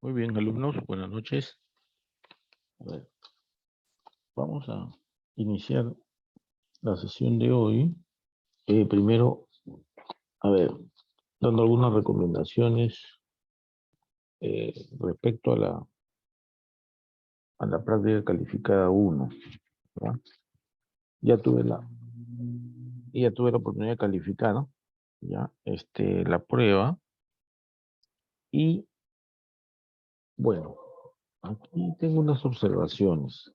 Muy bien, alumnos, buenas noches. A ver, vamos a iniciar la sesión de hoy. Primero, a ver, dando algunas recomendaciones respecto a la práctica calificada 1. ¿Ya? Ya tuve la oportunidad de calificar, ¿no? Ya, la prueba. Y bueno, aquí tengo unas observaciones.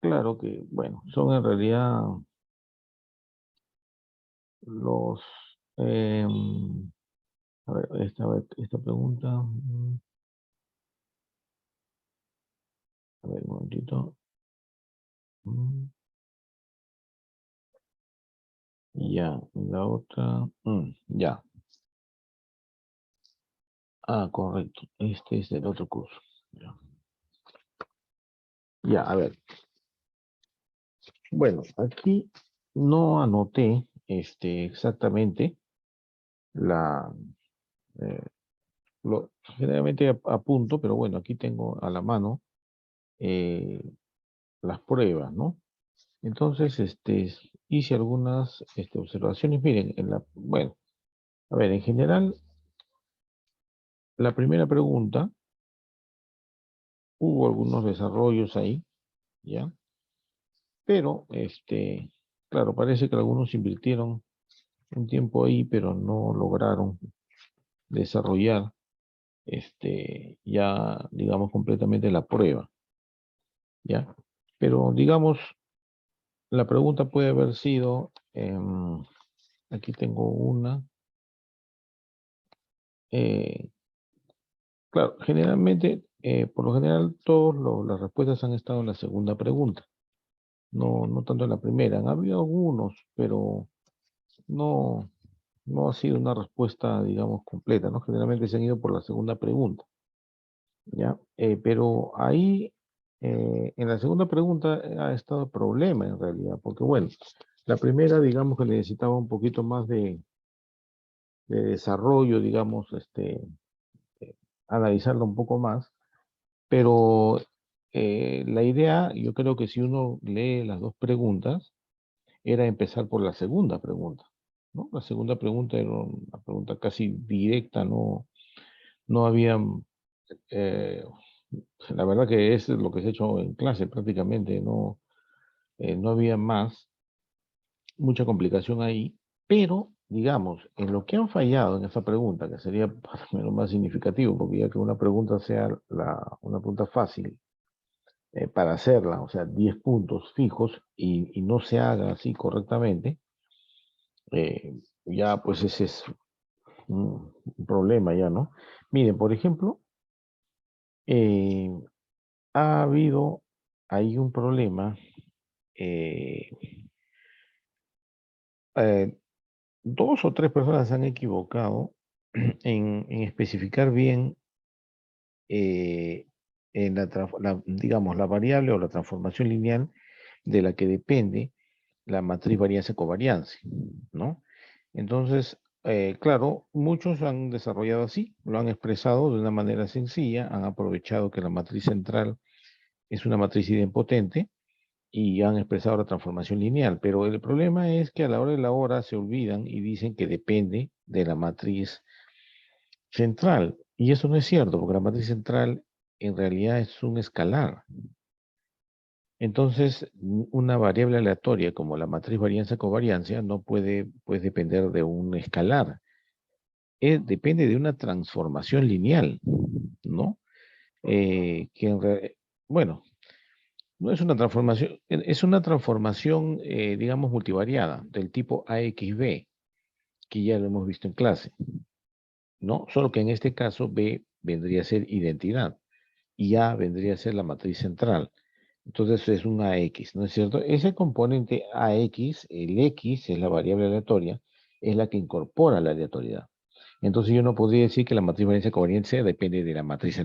Claro que, bueno, son en realidad los... a ver, esta pregunta. A ver, un momentito. Ya, la otra. Ya. Ah, correcto. Este es el otro curso. Ya, ya, a ver. Bueno, aquí no anoté exactamente la. eh, generalmente apunto, pero bueno, aquí tengo a la mano eh, las pruebas, ¿no? Entonces, hice algunas observaciones. Miren, bueno, a ver, en general, la primera pregunta, hubo algunos desarrollos ahí, ¿ya? Pero, claro, parece que algunos invirtieron un tiempo ahí, pero no lograron desarrollar, ya, digamos, completamente la prueba, ¿ya? Pero, digamos, la pregunta puede haber sido, aquí tengo una, eh, claro, generalmente, por lo general, las respuestas han estado en la segunda pregunta, no tanto en la primera. Han habido algunos, pero no, no ha sido una respuesta, digamos, completa, ¿no? Generalmente se han ido por la segunda pregunta, ¿ya? Pero ahí, en la segunda pregunta ha estado el problema en realidad, porque bueno, la primera, digamos que necesitaba un poquito más de desarrollo, digamos, analizarla un poco más, pero la idea, yo creo que si uno lee las dos preguntas, era empezar por la segunda pregunta, ¿no? La segunda pregunta era una pregunta casi directa, no había, eh, la verdad que es lo que se ha hecho en clase prácticamente, no había mucha complicación ahí, pero digamos, en lo que han fallado en esa pregunta, que sería para mí lo más significativo, porque ya que una pregunta sea una pregunta fácil para hacerla, o sea, 10 puntos fijos y no se haga así correctamente, ya pues ese es un problema ya, ¿no? Miren, por ejemplo, eh, ha habido ahí un problema. eh, eh, Dos o tres personas se han equivocado en especificar bien eh, digamos, la variable o la transformación lineal de la que depende la matriz varianza-covarianza, ¿no? Entonces, claro, muchos han desarrollado así, lo han expresado de una manera sencilla, han aprovechado que la matriz central es una matriz idempotente y han expresado la transformación lineal, pero el problema es que a la hora de la hora se olvidan y dicen que depende de la matriz central, y eso no es cierto, porque la matriz central en realidad es un escalar. Entonces, una variable aleatoria como la matriz varianza-covarianza no puede, pues, depender de un escalar. Depende de una transformación lineal, ¿no? Bueno, no es una transformación, es una transformación, digamos, multivariada del tipo AXB, que ya lo hemos visto en clase, ¿no? Solo que en este caso B vendría a ser identidad y A vendría a ser la matriz central. Entonces es un AX, ¿no es cierto? Ese componente AX, el X es la variable aleatoria, es la que incorpora la aleatoriedad. Entonces yo no podría decir que la matriz varianza covarianza depende de la matriz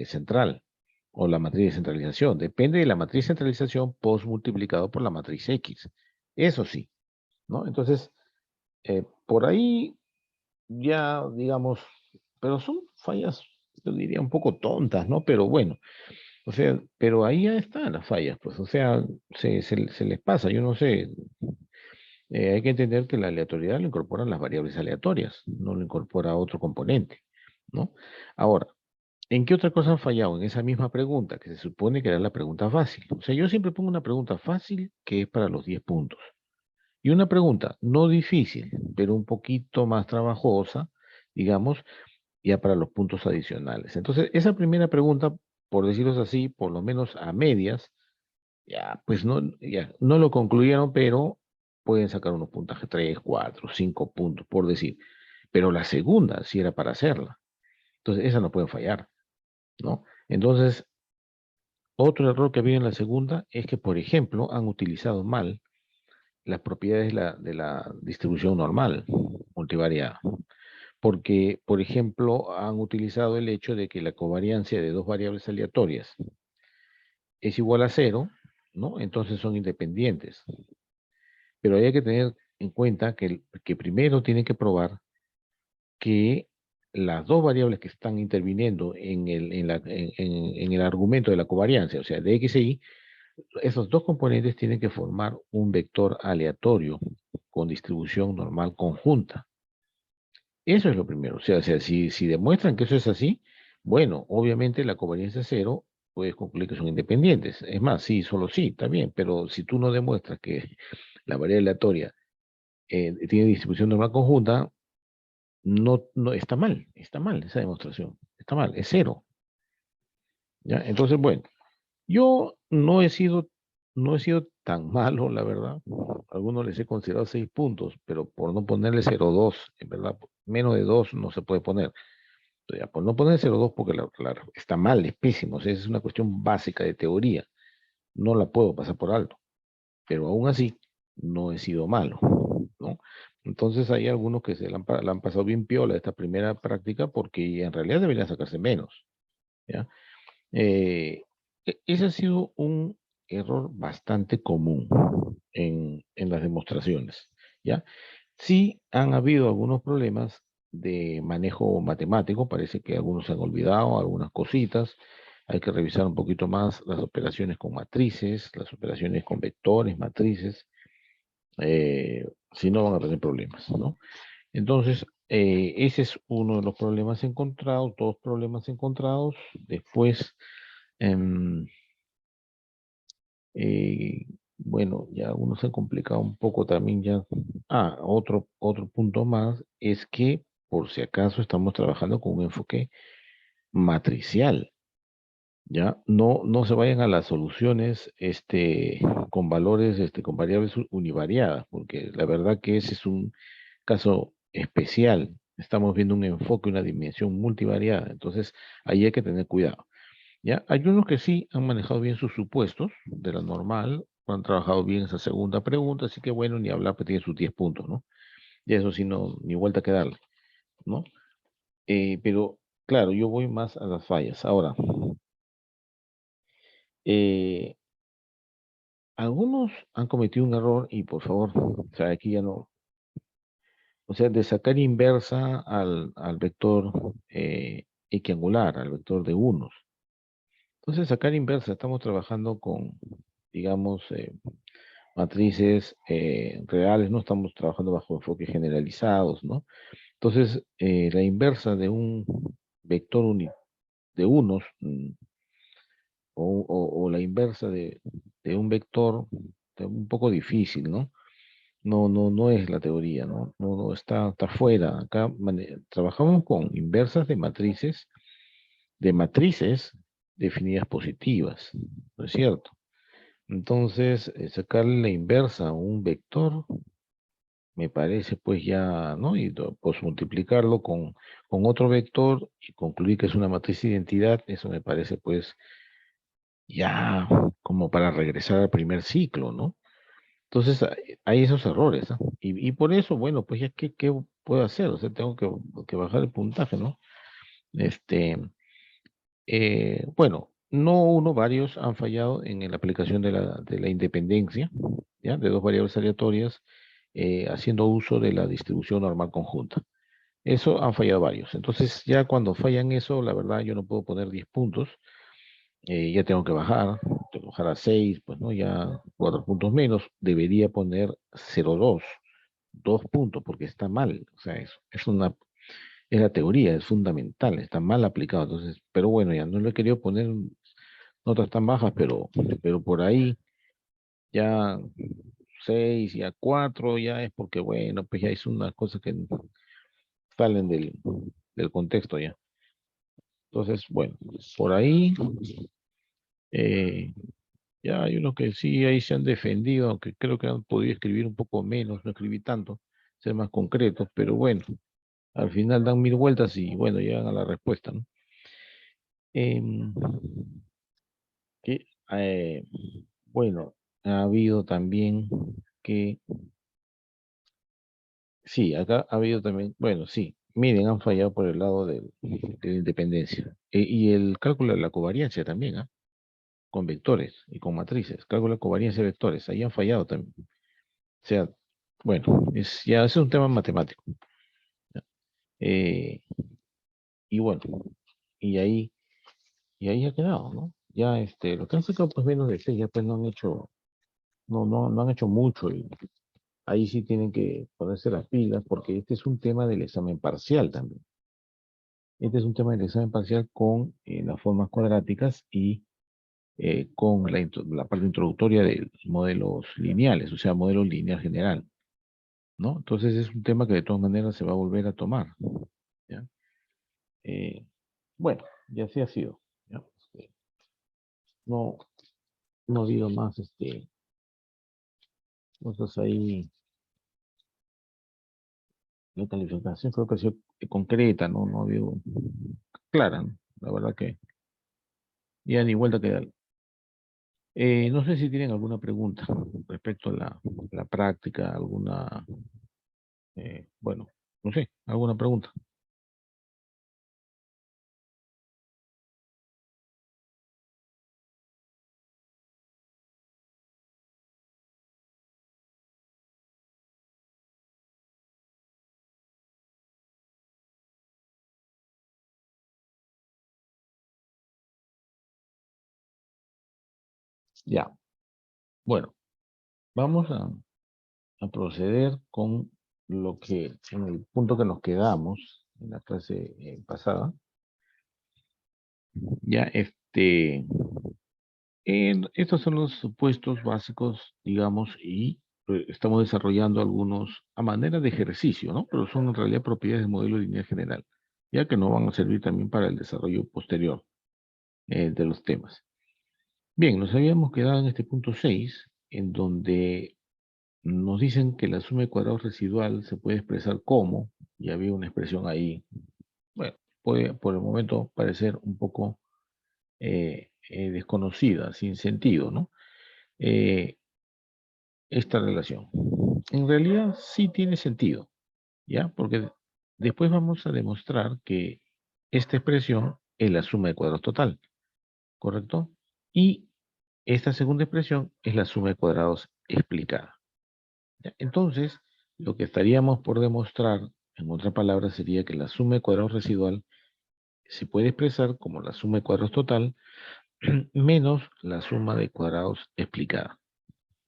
central o la matriz de centralización. Depende de la matriz centralización post multiplicado por la matriz X. Eso sí, ¿no? Entonces, Por ahí ya, digamos, pero son fallas, yo diría, un poco tontas, ¿no? Pero bueno, o sea, pero ahí ya están las fallas, pues, o sea, se les pasa, yo no sé, hay que entender que la aleatoriedad lo incorporan las variables aleatorias, no lo incorpora otro componente, ¿no? Ahora, ¿en qué otra cosa han fallado? En esa misma pregunta, que se supone que era la pregunta fácil. O sea, yo siempre pongo una pregunta fácil que es para los 10 puntos. Y una pregunta no difícil, pero un poquito más trabajosa, digamos, ya para los puntos adicionales. Entonces, esa primera pregunta, por decirlo así, por lo menos a medias, ya, pues no, ya, no lo concluyeron, pero pueden sacar unos puntajes, 3, 4, 5 puntos, por decir. Pero la segunda sí era para hacerla. Entonces, esa no pueden fallar, ¿no? Entonces, otro error que había en la segunda es que, por ejemplo, han utilizado mal las propiedades de la distribución normal, multivariada. Porque, por ejemplo, han utilizado el hecho de que la covariancia de dos variables aleatorias es igual a cero, ¿no? Entonces son independientes. Pero hay que tener en cuenta que primero tienen que probar que las dos variables que están interviniendo en el argumento de la covariancia, o sea, de X e Y, esos dos componentes tienen que formar un vector aleatorio con distribución normal conjunta. Eso es lo primero. O sea, si demuestran que eso es así, bueno, obviamente la covariancia cero, puedes concluir que son independientes. Es más, sí, solo sí, está bien, pero si tú no demuestras que la variable aleatoria tiene distribución normal conjunta, no está mal esa demostración, está mal, es cero. ¿Ya? Entonces, bueno, yo no he sido tan malo, la verdad. A algunos les he considerado 6 puntos, pero por no ponerle 0,2, en verdad, menos de 2 no se puede poner. Ya, por no poner 0,2 porque está mal, es pésimo, o sea, es una cuestión básica de teoría, no la puedo pasar por alto, pero aún así no he sido malo, ¿no? Entonces hay algunos que la han pasado bien piola esta primera práctica porque en realidad deberían sacarse menos, ¿ya? Ese ha sido un error bastante común en las demostraciones, ¿ya? Sí han habido algunos problemas de manejo matemático, parece que algunos se han olvidado, algunas cositas, hay que revisar un poquito más las operaciones con matrices, las operaciones con vectores, matrices, si no van a tener problemas, ¿no? Entonces, ese es uno de los problemas encontrados, dos problemas encontrados. Después, em, eh, bueno, ya uno se ha complicado un poco también ya. Otro punto más es que, por si acaso, estamos trabajando con un enfoque matricial, ¿ya? No se vayan a las soluciones con valores, con variables univariadas, porque la verdad que ese es un caso especial. Estamos viendo un enfoque, una dimensión multivariada, entonces ahí hay que tener cuidado. ¿Ya? Hay unos que sí han manejado bien sus supuestos de la normal, han trabajado bien esa segunda pregunta, así que bueno, ni hablar, pues tiene sus 10 puntos, ¿no? Y eso sí, no, ni vuelta que darle, ¿no? Pero claro, yo voy más a las fallas. Ahora, eh, algunos han cometido un error y por favor, o sea, aquí ya no, o sea, de sacar inversa al vector equiangular, al vector de unos. Entonces, sacar inversa, estamos trabajando con, digamos, matrices reales, no estamos trabajando bajo enfoques generalizados, ¿no? Entonces, la inversa de un vector de unos, o la inversa de un vector, un poco difícil, ¿no? No es la teoría, ¿no? No está fuera. Acá trabajamos con inversas de matrices definidas positivas, ¿no es cierto? Entonces, sacarle la inversa a un vector me parece pues ya, ¿no? Y pues multiplicarlo con otro vector y concluir que es una matriz de identidad, eso me parece pues ya como para regresar al primer ciclo, ¿no? Entonces hay esos errores, ¿ah? Y por eso, bueno, pues ya ¿qué puedo hacer? O sea, tengo que bajar el puntaje, ¿no? Este, bueno, no uno, varios han fallado en la aplicación de la independencia, ¿ya? De dos variables aleatorias haciendo uso de la distribución normal conjunta. Eso han fallado varios. Entonces, ya cuando fallan eso, la verdad, yo no puedo poner 10 puntos. Ya tengo que bajar a 6, pues no, ya 4 puntos menos. Debería poner 0,2, 2 puntos, porque está mal. O sea, es la teoría, es fundamental, está mal aplicado. Entonces, pero bueno, ya no le he querido poner notas tan bajas, pero por ahí ya 6, ya 4, ya es porque, bueno, pues ya es una cosa que salen del contexto ya. Entonces, bueno, por ahí eh, ya hay unos que sí ahí se han defendido, aunque creo que han podido escribir un poco menos, no escribí tanto, ser más concretos, pero bueno, al final dan 1000 vueltas y bueno, llegan a la respuesta, ¿no? Em, que, eh, bueno, ha habido también que, sí, acá ha habido también, bueno, sí, miren, han fallado por el lado de la independencia. Y el cálculo de la covariancia también, ¿ah? Con vectores y con matrices, cálculo de covariancia de vectores, ahí han fallado también. O sea, bueno, ya es un tema matemático. ¿Ya? Eh, y bueno, y ahí, y ahí ha quedado, ¿no? Ya lo que han sacado pues menos de 6, ya pues no han hecho, no han hecho mucho y ahí sí tienen que ponerse las pilas porque este es un tema del examen parcial también. Este es un tema del examen parcial con las formas cuadráticas y con la parte introductoria de modelos lineales, o sea, modelo lineal general, ¿no? Entonces es un tema que de todas maneras se va a volver a tomar, ¿ya? Eh, bueno, y así ha sido, ¿ya? No, no ha habido más, cosas ahí, la calificación creo que ha sido concreta, ¿no? No ha habido clara, ¿no? La verdad que ya ni vuelta que dar. No sé si tienen alguna pregunta respecto a la práctica, alguna, bueno, no sé, alguna pregunta. Ya, bueno, vamos a proceder con en el punto que nos quedamos en la clase pasada. Ya, estos son los supuestos básicos, digamos, y estamos desarrollando algunos a manera de ejercicio, ¿no? Pero son en realidad propiedades del modelo lineal general, ya que nos van a servir también para el desarrollo posterior de los temas. Bien, nos habíamos quedado en este punto 6, en donde nos dicen que la suma de cuadrados residual se puede expresar como, y había una expresión ahí, bueno, puede por el momento parecer un poco desconocida, sin sentido, ¿no? Eh, esta relación. En realidad sí tiene sentido, ¿ya? Porque después vamos a demostrar que esta expresión es la suma de cuadrados total, ¿correcto? Y esta segunda expresión es la suma de cuadrados explicada. ¿Ya? Entonces, lo que estaríamos por demostrar, en otras palabras, sería que la suma de cuadrados residual se puede expresar como la suma de cuadrados total menos la suma de cuadrados explicada,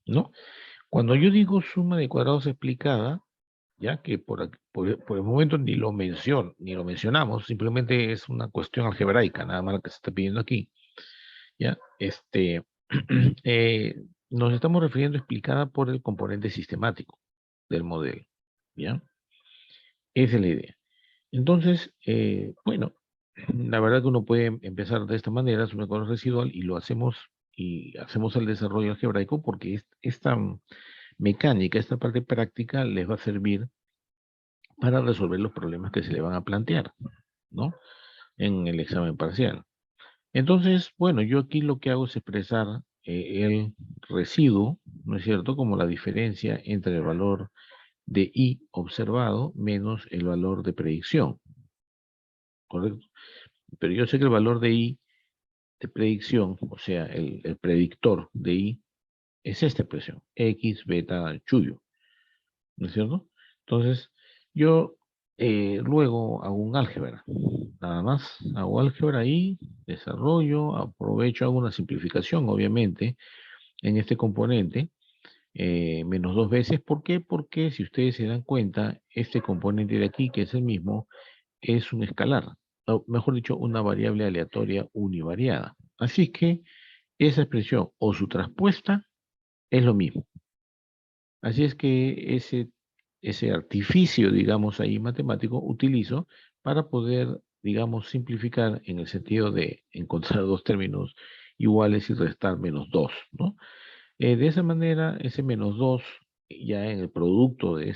¿no? Cuando yo digo suma de cuadrados explicada, ya que por el momento ni lo mencionamos, simplemente es una cuestión algebraica, nada más lo que se está pidiendo aquí, ¿ya? Nos estamos refiriendo explicada por el componente sistemático del modelo, ¿ya? Esa es la idea. Entonces, bueno, la verdad que uno puede empezar de esta manera, suma de cuadrados residual, y hacemos el desarrollo algebraico porque esta mecánica, esta parte práctica les va a servir para resolver los problemas que se le van a plantear, ¿no? En el examen parcial. Entonces, bueno, yo aquí lo que hago es expresar el residuo, ¿no es cierto?, como la diferencia entre el valor de I observado menos el valor de predicción, ¿correcto? Pero yo sé que el valor de I de predicción, o sea, el predictor de I, es esta expresión, X beta chuyo. ¿no es cierto? Entonces, yo luego hago un álgebra, nada más, hago álgebra ahí, desarrollo, aprovecho, hago una simplificación, obviamente, en este componente, menos dos veces. ¿Por qué? Porque si ustedes se dan cuenta, este componente de aquí, que es el mismo, es un escalar, o mejor dicho, una variable aleatoria univariada. Así que esa expresión o su traspuesta es lo mismo. Así es que ese artificio, digamos, ahí matemático, utilizo para poder, digamos, simplificar en el sentido de encontrar dos términos iguales y restar menos 2, ¿no? De esa manera, ese menos 2 ya en el producto de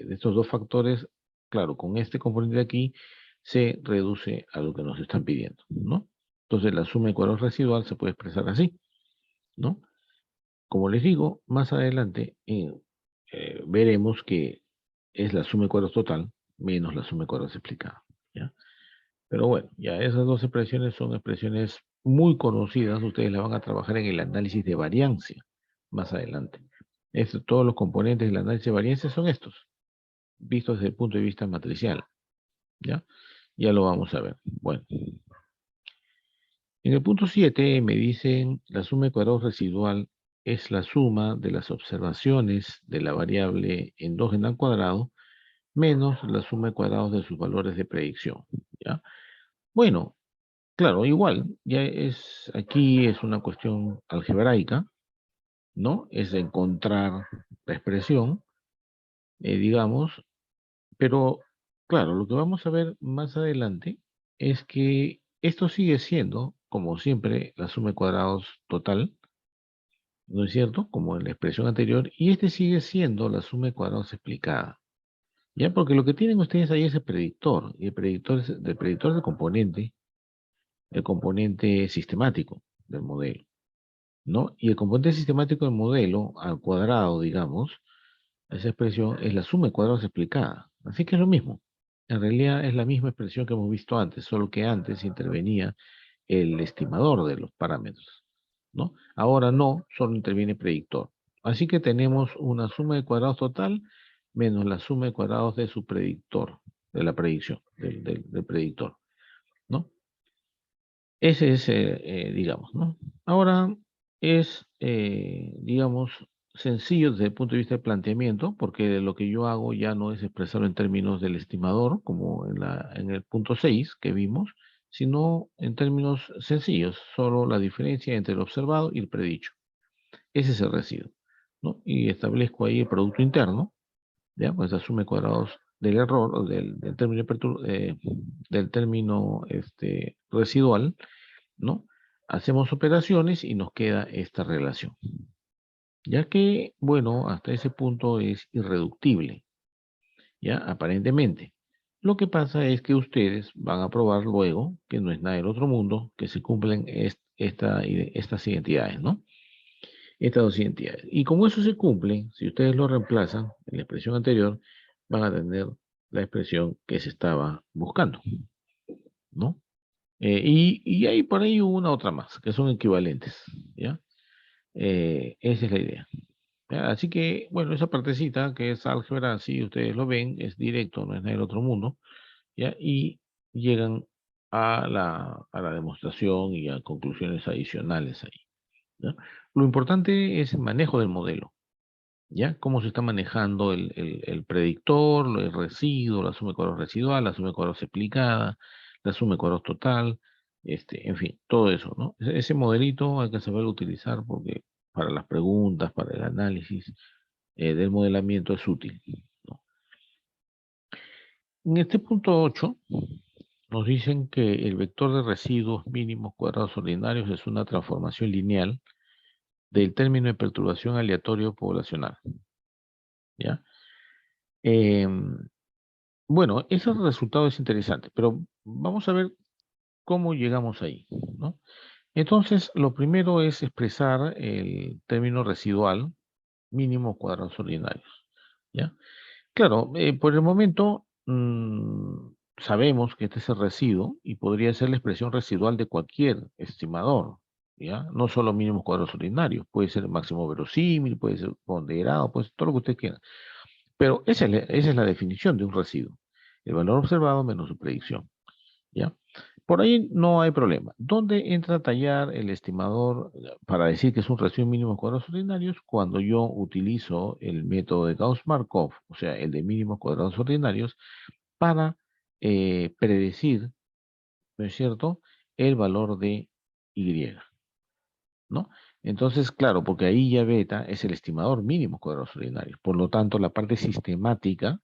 estos dos factores, claro, con este componente de aquí, se reduce a lo que nos están pidiendo, ¿no? Entonces, la suma de cuadrados residual se puede expresar así, ¿no? Como les digo, más adelante veremos que es la suma de cuadrados total menos la suma de cuadrados explicada, ¿ya? Pero bueno, ya esas dos expresiones son expresiones muy conocidas. Ustedes las van a trabajar en el análisis de variancia más adelante. Todos los componentes del análisis de variancia son estos, vistos desde el punto de vista matricial, ¿ya? Ya lo vamos a ver. Bueno, en el punto 7 me dicen la suma de cuadrados residual es la suma de las observaciones de la variable endógena al cuadrado menos la suma de cuadrados de sus valores de predicción, ¿ya? Bueno, claro, igual, aquí es una cuestión algebraica, ¿no? Es encontrar la expresión, digamos, pero claro, lo que vamos a ver más adelante es que esto sigue siendo, como siempre, la suma de cuadrados total, ¿no es cierto? Como en la expresión anterior, y este sigue siendo la suma de cuadrados explicada, ¿ya? Porque lo que tienen ustedes ahí es el predictor, y el predictor del componente, el componente sistemático del modelo, ¿no? Y el componente sistemático del modelo al cuadrado, digamos, esa expresión es la suma de cuadrados explicada. Así que es lo mismo. En realidad es la misma expresión que hemos visto antes, solo que antes intervenía el estimador de los parámetros, ¿no? Ahora no, solo interviene predictor. Así que tenemos una suma de cuadrados total menos la suma de cuadrados de su predictor, de la predicción, del predictor, ¿no? Ese es, digamos, ¿no? Ahora es, digamos, sencillo desde el punto de vista de planteamiento, porque lo que yo hago ya no es expresarlo en términos del estimador, como en el punto 6 que vimos, sino en términos sencillos, solo la diferencia entre el observado y el predicho. Ese es el residuo, ¿no? Y establezco ahí el producto interno, ¿ya? Pues asume cuadrados del error, o del término residual, ¿no? Hacemos operaciones y nos queda esta relación. Ya que, bueno, hasta ese punto es irreductible, ¿ya? Aparentemente. Lo que pasa es que ustedes van a probar luego, que no es nada del otro mundo, que se cumplen estas identidades, ¿no? Estas dos identidades. Y como eso se cumple, si ustedes lo reemplazan en la expresión anterior, van a tener la expresión que se estaba buscando, ¿no? Y hay por ahí una otra más, que son equivalentes, ¿ya? Esa es la idea. ¿Ya? Así que, bueno, esa partecita que es álgebra, si ustedes lo ven, es directo, no es nada del otro mundo, ¿ya? Y llegan a la demostración y a conclusiones adicionales ahí, ¿ya? Lo importante es el manejo del modelo, ¿ya? Cómo se está manejando el predictor, el residuo, la suma de cuadrados residual, la suma de cuadrados explicada, la suma de cuadrados total, en fin, todo eso, ¿no? Ese modelito hay que saberlo utilizar porque para las preguntas, para el análisis del modelamiento es útil, ¿no? En este punto 8 nos dicen que el vector de residuos mínimos cuadrados ordinarios es una transformación lineal del término de perturbación aleatorio poblacional, ¿ya? Em, Bueno, ese resultado es interesante, pero vamos a ver cómo llegamos ahí, ¿no? Entonces, lo primero es expresar el término residual mínimo cuadrados ordinarios, ¿ya? Claro, por el momento sabemos que este es el residuo y podría ser la expresión residual de cualquier estimador, ¿ya? No solo mínimos cuadrados ordinarios, puede ser máximo verosímil, puede ser ponderado, puede ser todo lo que usted quiera. Pero esa es la definición de un residuo. El valor observado menos su predicción, ¿ya? Por ahí no hay problema. ¿Dónde entra a tallar el estimador para decir que es un residuo mínimo de cuadrados ordinarios? Cuando yo utilizo el método de Gauss-Markov, o sea, el de mínimos cuadrados ordinarios, para predecir, ¿no es cierto?, el valor de Y, ¿no? Entonces, claro, porque ahí ya beta es el estimador mínimo cuadrados ordinarios. Por lo tanto, la parte sistemática,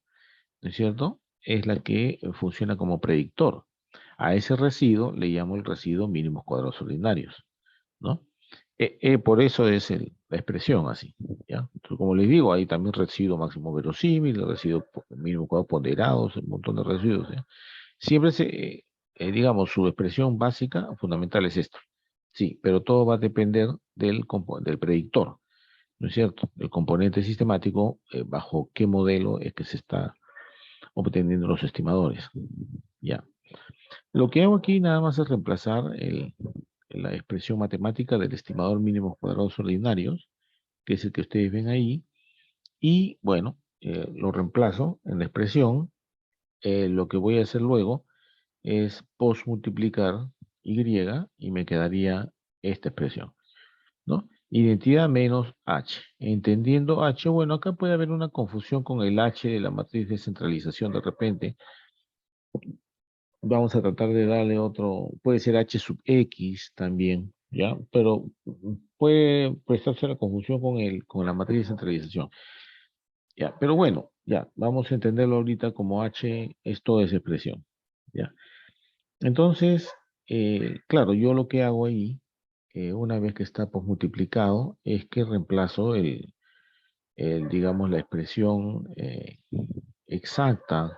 ¿no es cierto?, es la que funciona como predictor. A ese residuo le llamo el residuo mínimos cuadrados ordinarios, ¿no? Por eso es la expresión así, ¿ya? Entonces, como les digo, hay también residuo máximo verosímil, residuo mínimo cuadrado ponderados, un montón de residuos, ¿ya? Siempre digamos, su expresión básica, fundamental es esto. Sí, pero todo va a depender del predictor, ¿no es cierto? El componente sistemático, bajo qué modelo es que se está obteniendo los estimadores. Ya. Lo que hago aquí nada más es reemplazar la expresión matemática del estimador mínimos cuadrados ordinarios, que es el que ustedes ven ahí, y bueno, lo reemplazo en la expresión. Lo que voy a hacer luego es postmultiplicar Y y me quedaría esta expresión, ¿no? Identidad menos H. Entendiendo H, bueno, acá puede haber una confusión con el H de la matriz de centralización de repente. Vamos a tratar de darle otro, puede ser H sub X también, ¿ya? Pero puede prestarse la confusión con la matriz de centralización, ¿ya? Pero bueno, ya, vamos a entenderlo ahorita como H es toda esa expresión, ¿ya? Entonces, claro, yo lo que hago ahí, una vez que está pues, multiplicado, es que reemplazo digamos, la expresión exacta,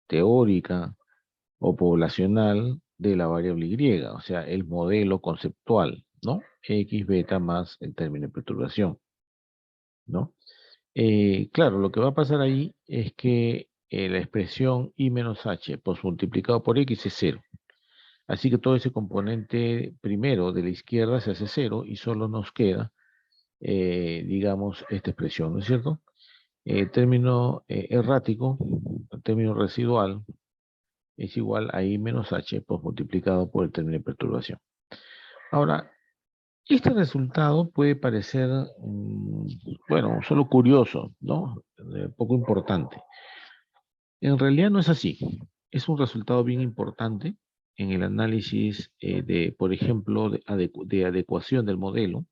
teórica o poblacional de la variable Y, o sea, el modelo conceptual, ¿no? X beta más el término de perturbación, ¿no? Claro, lo que va a pasar ahí es que la expresión Y menos H, pues multiplicado por X es cero. Así que todo ese componente primero de la izquierda se hace cero y solo nos queda, digamos, esta expresión, ¿no es cierto? El término errático, el término residual, es igual a I menos H pues, multiplicado por el término de perturbación. Ahora, este resultado puede parecer, bueno, solo curioso, ¿no? Poco importante. En realidad no es así. Es un resultado bien importante en el análisis por ejemplo, de adecuación del modelo,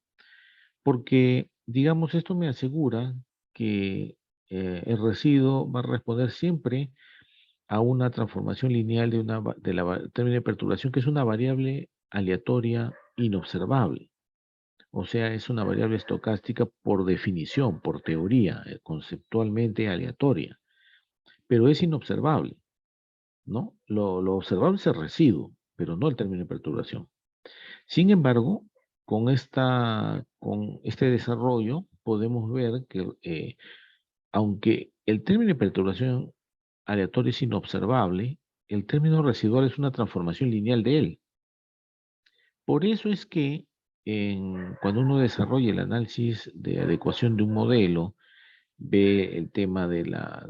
porque, digamos, esto me asegura que el residuo va a responder siempre a una transformación lineal de la término de perturbación, que es una variable aleatoria inobservable. O sea, es una variable estocástica por definición, por teoría, conceptualmente aleatoria, pero es inobservable, ¿no? Lo observable es el residuo, pero no el término de perturbación. Sin embargo, con este desarrollo podemos ver que aunque el término de perturbación aleatoria es inobservable, el término residual es una transformación lineal de él. Por eso es que cuando uno desarrolla el análisis de adecuación de un modelo, ve el tema de la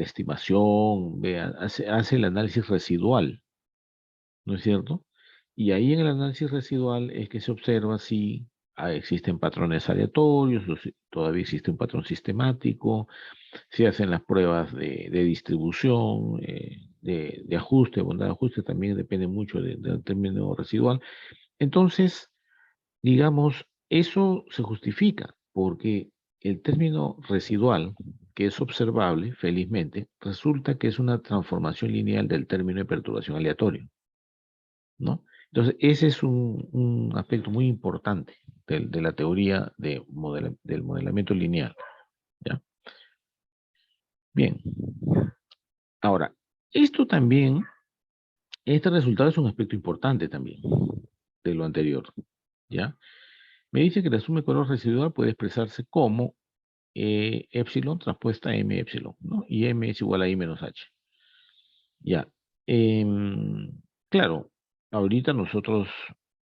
estimación, hace el análisis residual, ¿no es cierto? Y ahí en el análisis residual es que se observa si existen patrones aleatorios, o si todavía existe un patrón sistemático, si hacen las pruebas de distribución, de ajuste, bondad de ajuste, también depende mucho del término residual. Entonces, digamos, eso se justifica porque el término residual, que es observable, felizmente, resulta que es una transformación lineal del término de perturbación aleatorio, ¿no? Entonces, ese es un aspecto muy importante de la teoría del modelamiento lineal, ¿ya? Bien, ahora, esto también, este resultado es un aspecto importante también de lo anterior, ¿ya? Me dice que la suma de color residual puede expresarse como epsilon transpuesta a m epsilon, ¿no? Y m es igual a I menos h. Ya. Claro, ahorita nosotros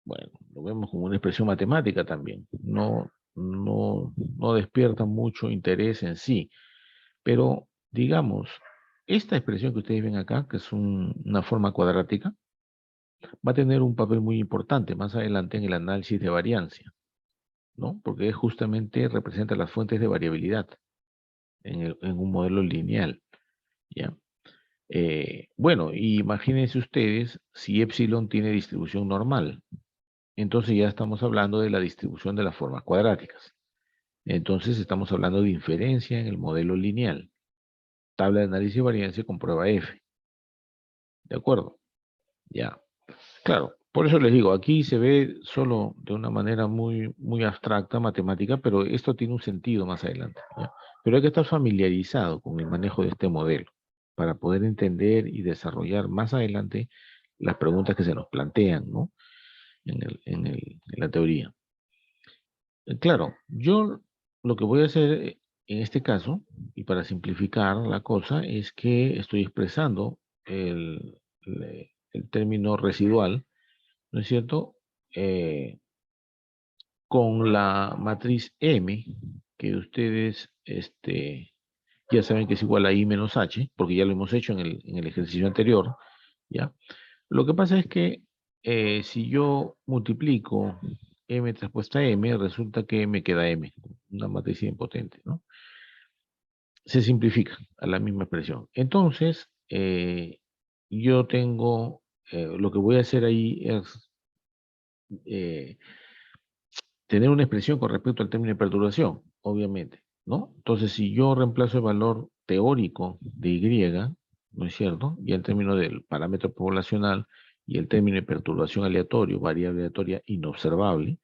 bueno, lo vemos como una expresión matemática también. No despierta mucho interés en sí. Pero, digamos, esta expresión que ustedes ven acá, que es una forma cuadrática, va a tener un papel muy importante más adelante en el análisis de variancia, ¿no? Porque justamente representa las fuentes de variabilidad en un modelo lineal, ¿ya? Bueno, y imagínense ustedes si epsilon tiene distribución normal. Entonces ya estamos hablando de la distribución de las formas cuadráticas. Entonces estamos hablando de inferencia en el modelo lineal. Tabla de análisis de variancia con prueba F. ¿De acuerdo? Ya. Claro. Por eso les digo, aquí se ve solo de una manera muy, muy abstracta, matemática, pero esto tiene un sentido más adelante, ¿ya? Pero hay que estar familiarizado con el manejo de este modelo para poder entender y desarrollar más adelante las preguntas que se nos plantean, ¿no? En la teoría. Claro, yo lo que voy a hacer en este caso, y para simplificar la cosa, es que estoy expresando el término residual, ¿no es cierto? Con la matriz M, que ustedes ya saben que es igual a I menos H, porque ya lo hemos hecho en el ejercicio anterior, ¿ya? Lo que pasa es que si yo multiplico M transpuesta M, resulta que me queda M, una matriz idempotente, ¿no? Se simplifica a la misma expresión. Entonces, yo tengo, lo que voy a hacer ahí es eh, tener una expresión con respecto al término de perturbación, obviamente, ¿no? Entonces, si yo reemplazo el valor teórico de Y, ¿no es cierto? Y el término del parámetro poblacional y el término de perturbación aleatorio, variable aleatoria inobservable,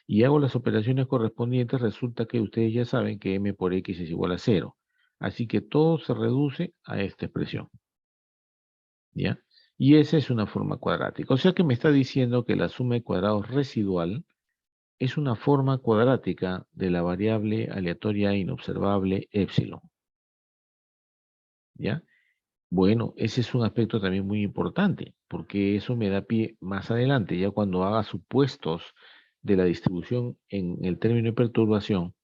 y hago las operaciones correspondientes, resulta que ustedes ya saben que m por x es igual a 0. Así que todo se reduce a esta expresión, ¿ya? Y esa es una forma cuadrática. O sea que me está diciendo que la suma de cuadrados residual es una forma cuadrática de la variable aleatoria inobservable epsilon, ¿ya? Bueno, ese es un aspecto también muy importante, porque eso me da pie más adelante, ya cuando haga supuestos de la distribución en el término de perturbación,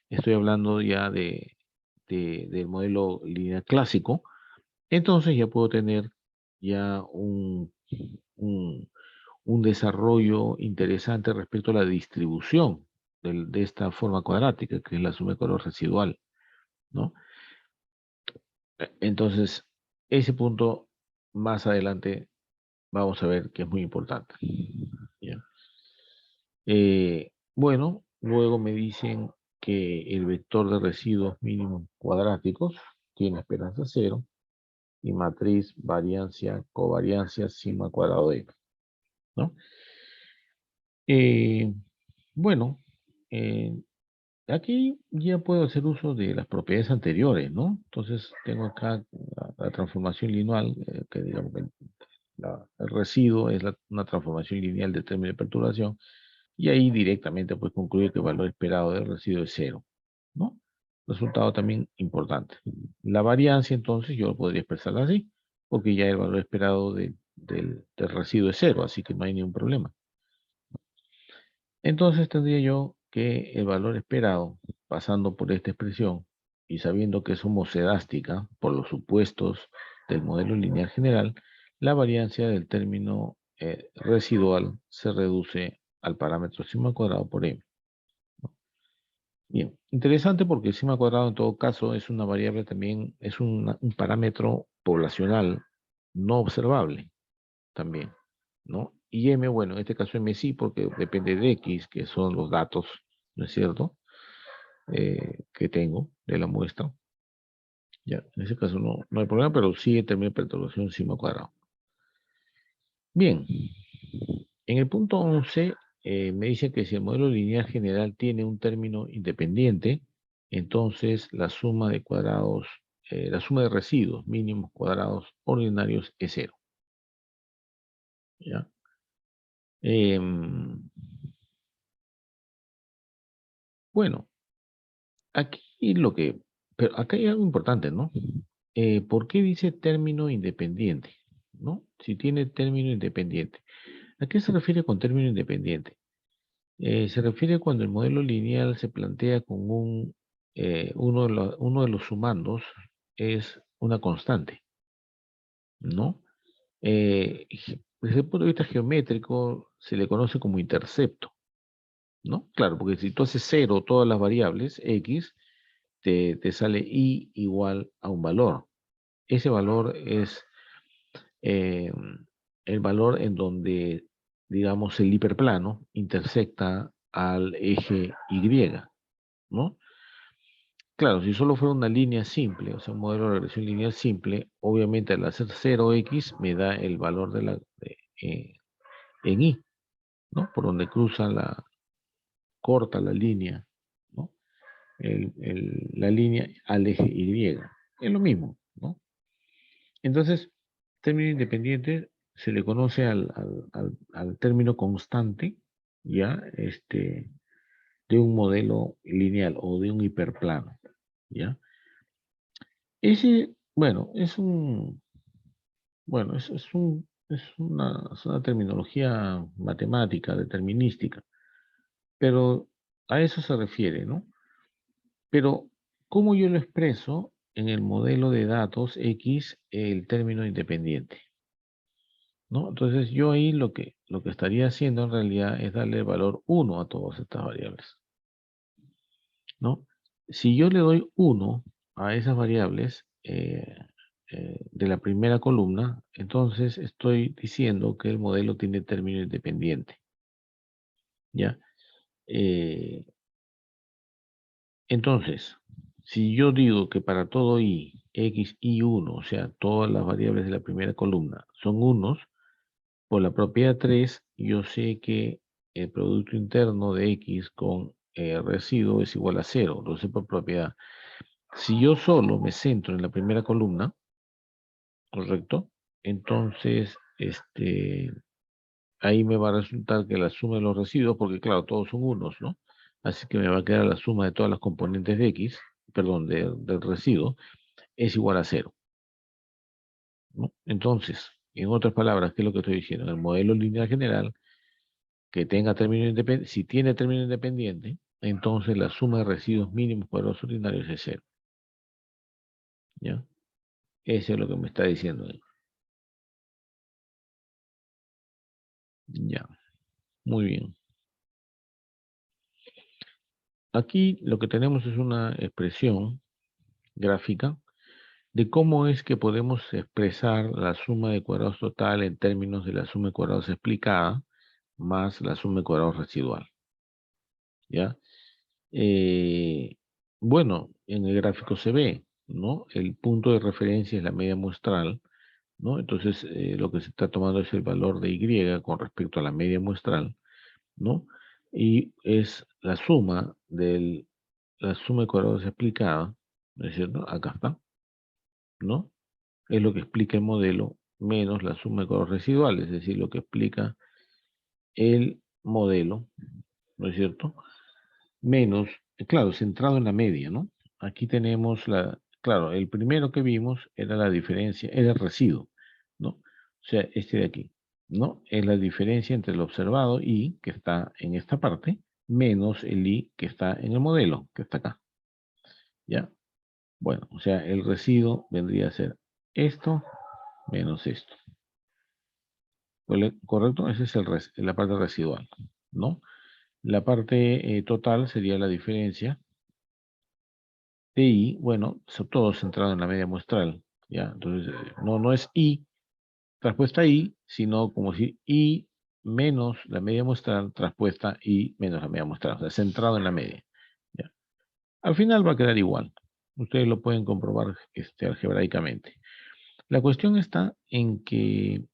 estoy hablando ya del modelo lineal clásico, entonces ya puedo tener ya un, un desarrollo interesante respecto a la distribución de esta forma cuadrática, que es la suma de color residual, ¿no? Entonces, ese punto más adelante vamos a ver que es muy importante. ¿Ya? Bueno, luego me dicen que el vector de residuos mínimos cuadráticos tiene esperanza cero y matriz variancia, covariancia, sigma cuadrado de M, ¿no? Eh, bueno, eh, aquí ya puedo hacer uso de las propiedades anteriores, ¿no? Entonces tengo acá la transformación lineal, que digamos que el residuo es una transformación lineal del término de perturbación, y ahí directamente pues concluir que el valor esperado del residuo es cero, ¿no? Resultado también importante. La variancia entonces yo lo podría expresar así, porque ya el valor esperado del residuo es cero, así que no hay ningún problema. Entonces tendría yo que el valor esperado, pasando por esta expresión y sabiendo que es homocedástica por los supuestos del modelo lineal general, la variancia del término residual se reduce al parámetro sigma cuadrado por m. Bien, interesante porque el sigma cuadrado en todo caso es una variable también, es un parámetro poblacional no observable también, ¿no? Y M, bueno, en este caso M sí, porque depende de X, que son los datos, ¿no es cierto? Que tengo de la muestra. Ya, en ese caso no hay problema, pero sí término de perturbación sigma cuadrado. Bien, en el punto 11 me dice que si el modelo lineal general tiene un término independiente, entonces la suma de cuadrados, la suma de residuos mínimos cuadrados ordinarios es cero. ¿Ya? Bueno, aquí pero acá hay algo importante, ¿no? ¿Por qué dice término independiente? ¿No? Si tiene término independiente. ¿A qué se refiere con término independiente? Se refiere cuando el modelo lineal se plantea con uno de los sumandos es una constante, ¿no? Desde el punto de vista geométrico se le conoce como intercepto, ¿no? Claro, porque si tú haces cero todas las variables x, te sale y igual a un valor. Ese valor es eh, el valor en donde, digamos, el hiperplano intersecta al eje Y, ¿no? Claro, si solo fuera una línea simple, o sea, un modelo de regresión lineal simple, obviamente al hacer 0x me da el valor en Y, ¿no? Por donde corta la línea, ¿no? La línea al eje Y. Es lo mismo, ¿no? Entonces, término independiente se le conoce al término constante, ¿ya? De un modelo lineal o de un hiperplano, ¿ya? Ese, bueno, es una terminología matemática, determinística, pero a eso se refiere, ¿no? Pero, ¿cómo yo lo expreso en el modelo de datos X el término independiente? ¿No? Entonces yo ahí lo que estaría haciendo en realidad es darle el valor 1 a todas estas variables, ¿no? Si yo le doy 1 a esas variables de la primera columna, entonces estoy diciendo que el modelo tiene término independiente, ¿ya? Eh, entonces, si yo digo que para todo i, x y 1, o sea, todas las variables de la primera columna son unos, por la propiedad 3, yo sé que el producto interno de X con residuo es igual a cero, lo sé por propiedad. Si yo solo me centro en la primera columna, ¿correcto? Entonces, ahí me va a resultar que la suma de los residuos, porque claro, todos son unos, ¿no? Así que me va a quedar la suma de todas las componentes de X, perdón, del residuo, es igual a cero, ¿no? Entonces, en otras palabras, ¿qué es lo que estoy diciendo? En el modelo lineal general, que tenga término independiente, si tiene término independiente, entonces la suma de residuos mínimos cuadrados ordinarios es cero, ¿ya? Eso es lo que me está diciendo ahí. Ya, muy bien. Aquí lo que tenemos es una expresión gráfica de cómo es que podemos expresar la suma de cuadrados total en términos de la suma de cuadrados explicada más la suma de cuadrados residual, ¿ya? Eh, bueno, en el gráfico se ve, ¿no? El punto de referencia es la media muestral, ¿no? Entonces, lo que se está tomando es el valor de Y con respecto a la media muestral, ¿no? Y es la suma de cuadrados explicada, ¿no es cierto? Acá está, ¿no? Es lo que explica el modelo menos la suma de cuadrados residuales, es decir, lo que explica el modelo, ¿no es cierto? Menos, claro, centrado en la media, ¿no? Aquí tenemos claro, el primero que vimos era la diferencia, era el residuo, ¿no? O sea, este de aquí, ¿no? Es la diferencia entre el observado y, que está en esta parte, menos el i que está en el modelo, que está acá, ¿ya? Bueno, o sea, el residuo vendría a ser esto menos esto. ¿Correcto? Esa es la parte residual, ¿no? La parte total sería la diferencia de I, bueno, todo centrado en la media muestral, ¿ya? Entonces, no es I, traspuesta I, sino como si I menos la media muestral, traspuesta I menos la media muestral, o sea, centrado en la media, ¿ya? Al final va a quedar igual. Ustedes lo pueden comprobar algebraicamente. La cuestión está en que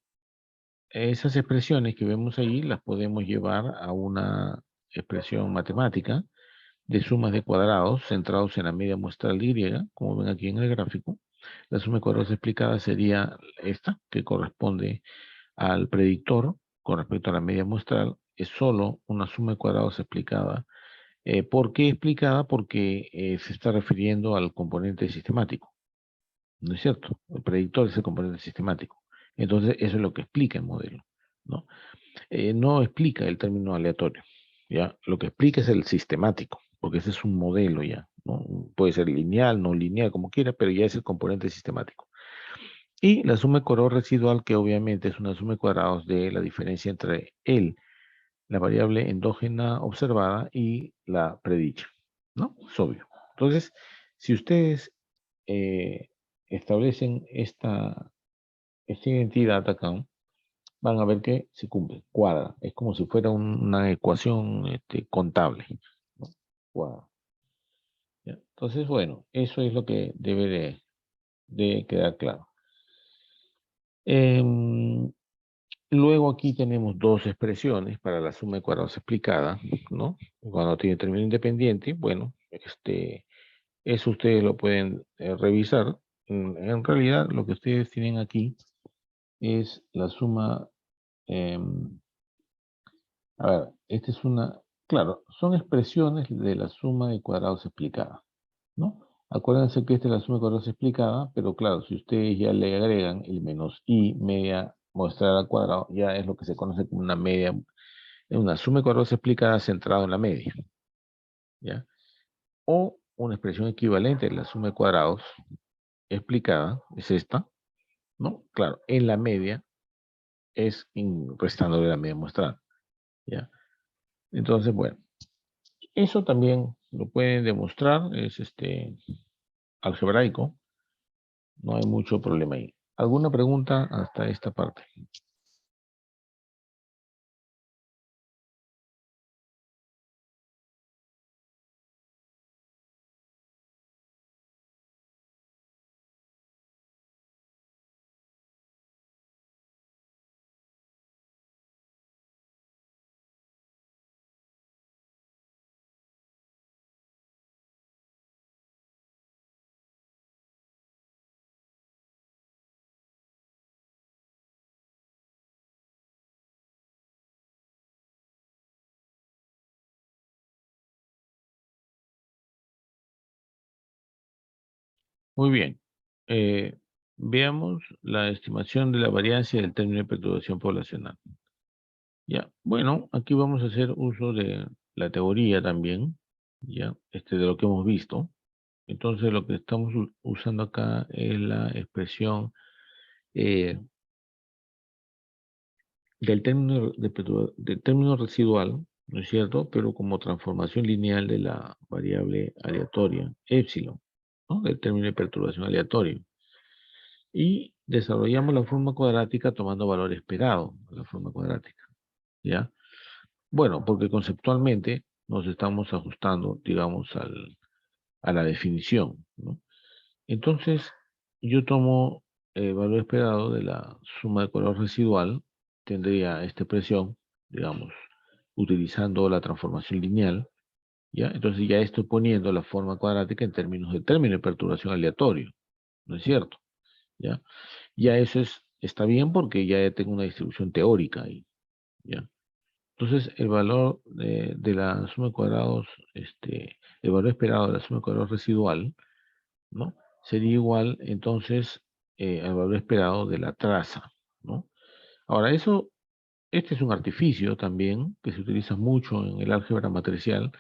esas expresiones que vemos ahí las podemos llevar a una expresión matemática de sumas de cuadrados centrados en la media muestral de Y, como ven aquí en el gráfico. La suma de cuadrados explicada sería esta, que corresponde al predictor con respecto a la media muestral. Es solo una suma de cuadrados explicada. ¿Por qué explicada? Porque se está refiriendo al componente sistemático, ¿no es cierto? El predictor es el componente sistemático. Entonces, eso es lo que explica el modelo. ¿no? No explica el término aleatorio, ¿ya? Lo que explica es el sistemático, porque ese es un modelo ya, ¿no? Puede ser lineal, no lineal, como quiera, pero ya es el componente sistemático. Y la suma de cuadrados residual, que obviamente es una suma de cuadrados de la diferencia entre la variable endógena observada y la predicha, ¿no? Es obvio. Entonces, si ustedes eh, establecen esta identidad acá, van a ver que se cumple, cuadra. Es como si fuera una ecuación contable, ¿no? Cuadra. ¿Ya? Entonces, bueno, eso es lo que debe de quedar claro. Em, Luego aquí tenemos dos expresiones para la suma de cuadrados explicada, ¿no? Cuando tiene término independiente, bueno, eso ustedes lo pueden revisar. En realidad, lo que ustedes tienen aquí es la suma. em, a ver, esta es claro, son expresiones de la suma de cuadrados explicada, ¿no? Acuérdense que esta es la suma de cuadrados explicada, pero claro, si ustedes ya le agregan el menos i media muestra al cuadrado, ya es lo que se conoce como una media, una suma de cuadrados explicada centrada en la media, ¿ya? O una expresión equivalente de la suma de cuadrados explicada, es esta, ¿no? Claro, en la media es restándole la media muestral, ¿ya? Entonces, bueno, eso también lo pueden demostrar, es algebraico, no hay mucho problema ahí. ¿Alguna pregunta hasta esta parte? Muy bien. Eh, Veamos la estimación de la variancia del término de perturbación poblacional. Ya, bueno, aquí vamos a hacer uso de la teoría también, ya, de lo que hemos visto. Entonces, lo que estamos usando acá es la expresión eh, del término residual, ¿no es cierto? Pero como transformación lineal de la variable aleatoria, épsilon, ¿no? Del término de perturbación aleatorio. Y desarrollamos la forma cuadrática tomando valor esperado, la forma cuadrática, ¿ya? Bueno, porque conceptualmente nos estamos ajustando, digamos, a la definición, ¿no? Entonces, yo tomo el valor esperado de la suma de color residual, tendría esta expresión, digamos, utilizando la transformación lineal, ¿ya? Entonces ya estoy poniendo la forma cuadrática en términos de término de perturbación aleatorio, ¿no es cierto? ¿Ya? Ya eso está bien porque ya tengo una distribución teórica ahí, ¿ya? Entonces, el valor de la suma de cuadrados, el valor esperado de la suma de cuadrados residual, ¿no? Sería igual, entonces, al valor esperado de la traza, ¿no? Ahora, este es un artificio también que se utiliza mucho en el álgebra matricial,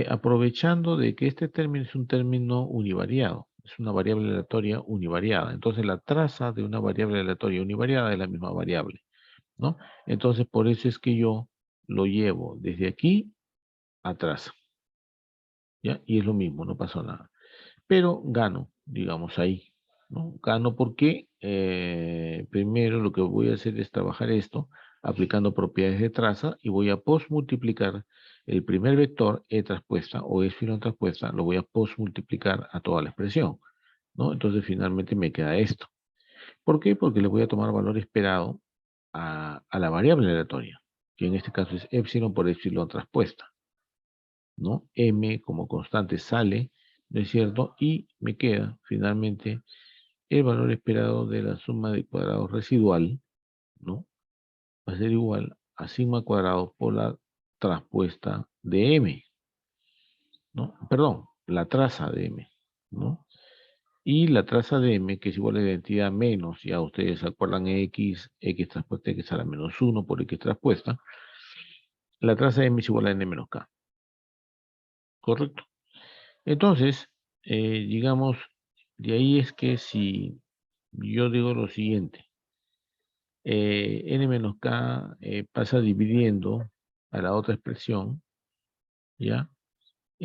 aprovechando de que este término es un término univariado, es una variable aleatoria univariada. Entonces, la traza de una variable aleatoria univariada es la misma variable, ¿no? Entonces, por eso es que yo lo llevo desde aquí atrás, ¿ya? Y es lo mismo, no pasó nada. Pero gano, digamos, ahí, ¿no? Gano porque primero lo que voy a hacer es trabajar esto aplicando propiedades de traza y voy a postmultiplicar el primer vector E traspuesta o epsilon traspuesta, lo voy a postmultiplicar a toda la expresión, ¿no? Entonces finalmente me queda esto. ¿Por qué? Porque le voy a tomar valor esperado a la variable aleatoria, que en este caso es epsilon por epsilon traspuesta, ¿no? M como constante sale, ¿no es cierto? Y me queda finalmente el valor esperado de la suma de cuadrados residual, ¿no? Va a ser igual a sigma cuadrado por la traspuesta de M, ¿no? Perdón, la traza de M, ¿no? Y la traza de m, que es igual a la identidad menos, ya ustedes se acuerdan x transpuesta x a la menos 1 por x transpuesta, la traza de m es igual a n menos k, ¿correcto? Entonces, digamos, de ahí es que si yo digo lo siguiente, n menos k pasa dividiendo a la otra expresión, ¿ya?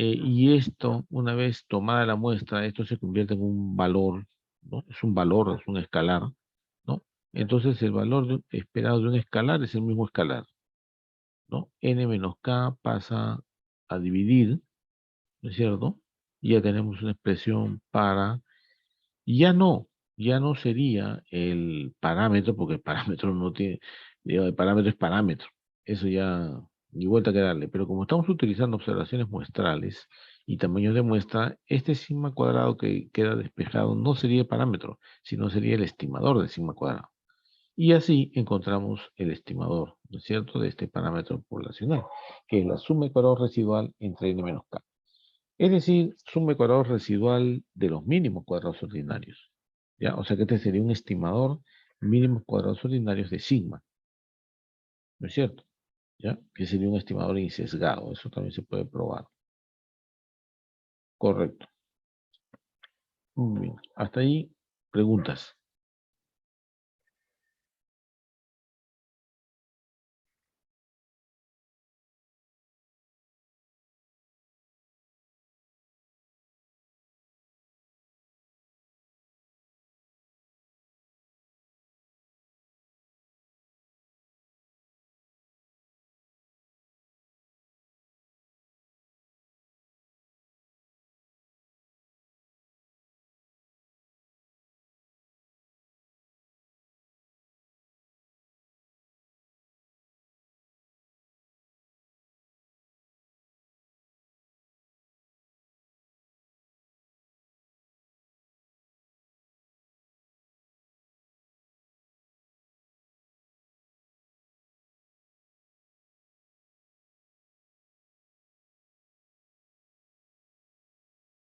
Y esto, una vez tomada la muestra, esto se convierte en un valor, ¿no? Es un valor, es un escalar, ¿no? Entonces el valor esperado de un escalar es el mismo escalar, ¿no? N menos K pasa a dividir, ¿no es cierto? Y ya tenemos una expresión para, ya no, ya no sería el parámetro, porque el parámetro no tiene, digo, el parámetro es parámetro, eso ya, ni vuelta que darle, pero como estamos utilizando observaciones muestrales y tamaños de muestra, este sigma cuadrado que queda despejado no sería el parámetro, sino sería el estimador del sigma cuadrado. Y así encontramos el estimador, ¿no es cierto?, de este parámetro poblacional, que es la suma de cuadrados residual entre n menos k. Es decir, suma de cuadrados residual de los mínimos cuadrados ordinarios. ¿Ya? O sea que este sería un estimador mínimos cuadrados ordinarios de sigma, ¿no es cierto? ¿Ya? Que sería un estimador insesgado, eso también se puede probar. Correcto. Muy bien. Hasta ahí, preguntas.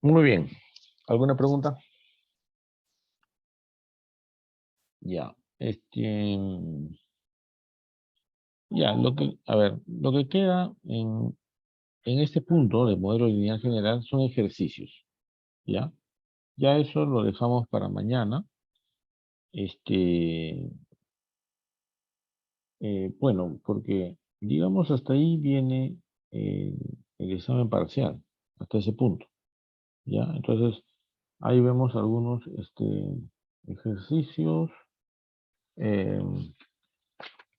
Muy bien. ¿Alguna pregunta? Ya. Ya, a ver, lo que queda en este punto del modelo lineal general son ejercicios, ¿ya? Ya eso lo dejamos para mañana. Bueno, porque digamos hasta ahí viene eh, el examen parcial, hasta ese punto, ¿ya? Entonces, ahí vemos algunos ejercicios. eh,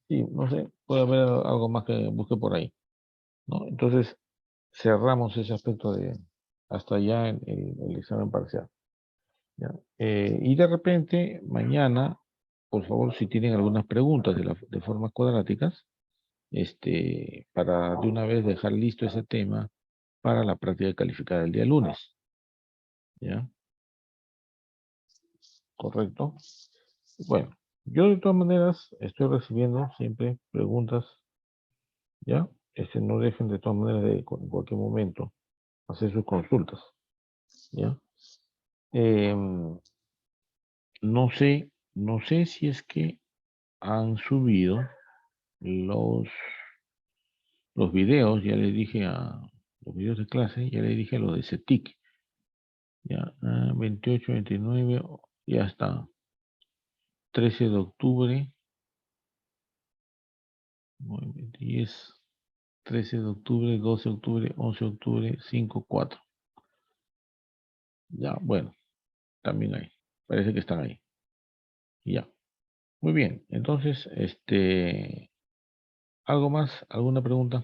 sí, no sé, puede haber algo más que busque por ahí, ¿no? Entonces, cerramos ese aspecto de hasta allá en el examen parcial, ¿ya? Y de repente, mañana, por favor, si tienen algunas preguntas de formas cuadráticas, para de una vez dejar listo ese tema para la práctica calificada del día lunes, ¿ya? ¿Correcto? Bueno, yo de todas maneras estoy recibiendo siempre preguntas, ¿ya? No dejen de todas maneras de en cualquier momento hacer sus consultas, ¿ya? Em, no sé si es que han subido los, los videos, ya les dije a los videos de clase, ya les dije a los de CETIC, ya, 28, 29, ya está. 13 de octubre, 9, 10, 13 de octubre, 12 de octubre, 11 de octubre, 5, 4. Ya, bueno, también hay. Parece que están ahí. Ya. Muy bien. Entonces, ¿algo más? ¿Alguna pregunta?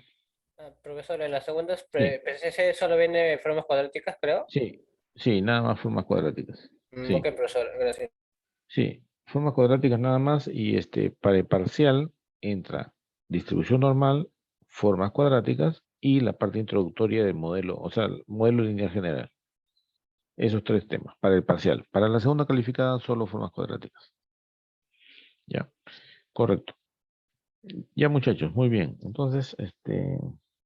Profesor, en las segundas Sí, PCC solo viene formas cuadráticas, creo. sí, sí, nada más formas cuadráticas. Ok, Sí, profesor, gracias. sí, formas cuadráticas nada más y para el parcial entra distribución normal, formas cuadráticas y la parte introductoria del modelo, o sea, el modelo lineal general. Esos tres temas para el parcial. Para la segunda calificada, solo formas cuadráticas. Ya, correcto. Ya, muchachos, muy bien. Entonces,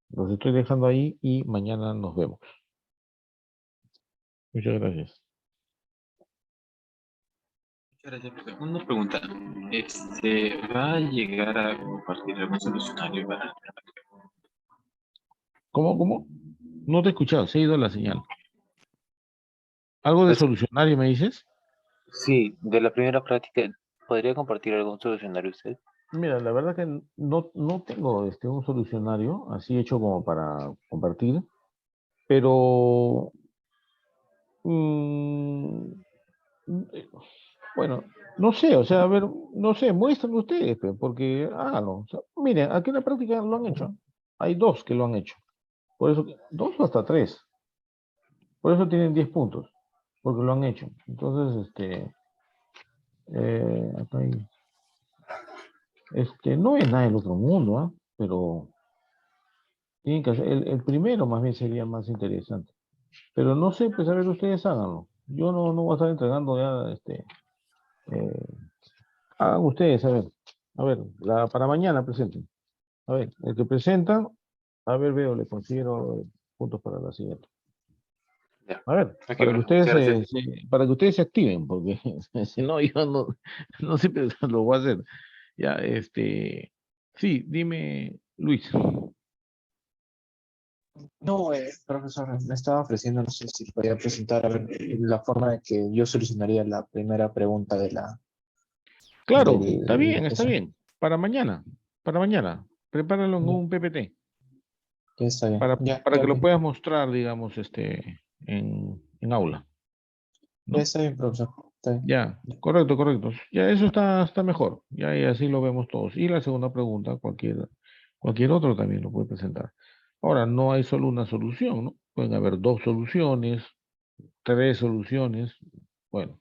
los estoy dejando ahí y mañana nos vemos. Muchas gracias. Gracias, profe. Una pregunta. ¿Va a llegar a compartir algún solucionario para... ¿Cómo? No te he escuchado, se ha ido la señal. ¿Algo de Pues, solucionario me dices? sí, de la primera práctica, ¿podría compartir algún solucionario usted? Mira, la verdad que no tengo un solucionario así hecho como para compartir, pero mm, eh, bueno, no sé, o sea, a ver, no sé, muestren ustedes, pe, porque háganlo. O sea, miren, aquí en la práctica lo han hecho. Hay dos que lo han hecho. Por eso, dos o hasta tres. Por eso tienen 10 puntos, porque lo han hecho. Entonces, acá hay, no es nada del otro mundo, ¿ah? Pero tienen que hacer, el primero más bien sería más interesante. Pero no sé, pues a ver, ustedes háganlo. Yo no voy a estar entregando ya, eh, hagan ustedes, a ver, para mañana presenten. A ver, el que presenta, a ver, veo, le considero puntos para la siguiente. Ya. A ver, Ok, para que profe, ustedes muchas gracias. para que ustedes se activen, porque si no, yo no sé, pero lo voy a hacer. Ya, sí, dime, Luis. No, profesor, me estaba ofreciendo, no sé si podía presentar a ver, la forma de que yo solucionaría la primera pregunta de Claro, del está eso. bien. Para mañana. Prepáralo en Ya, un PPT ya está bien. Ya, para ya, que ok. lo puedas mostrar, digamos, en aula, Ya ¿no? está bien, profesor. Está bien. Ya, correcto, correcto. Ya eso está mejor. Ya, y así lo vemos todos. Y la segunda pregunta, cualquier otro también lo puede presentar. Ahora, no hay solo una solución, ¿no? Pueden haber dos soluciones, tres soluciones. Bueno,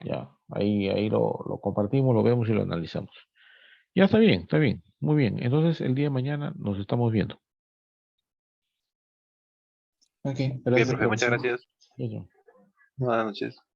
ya, ahí lo compartimos, lo vemos y lo analizamos. Ya está bien, está bien. Muy bien. Entonces, el día de mañana nos estamos viendo. Ok, Bien, gracias, profe, muchas profesor. gracias. Eso. Buenas noches.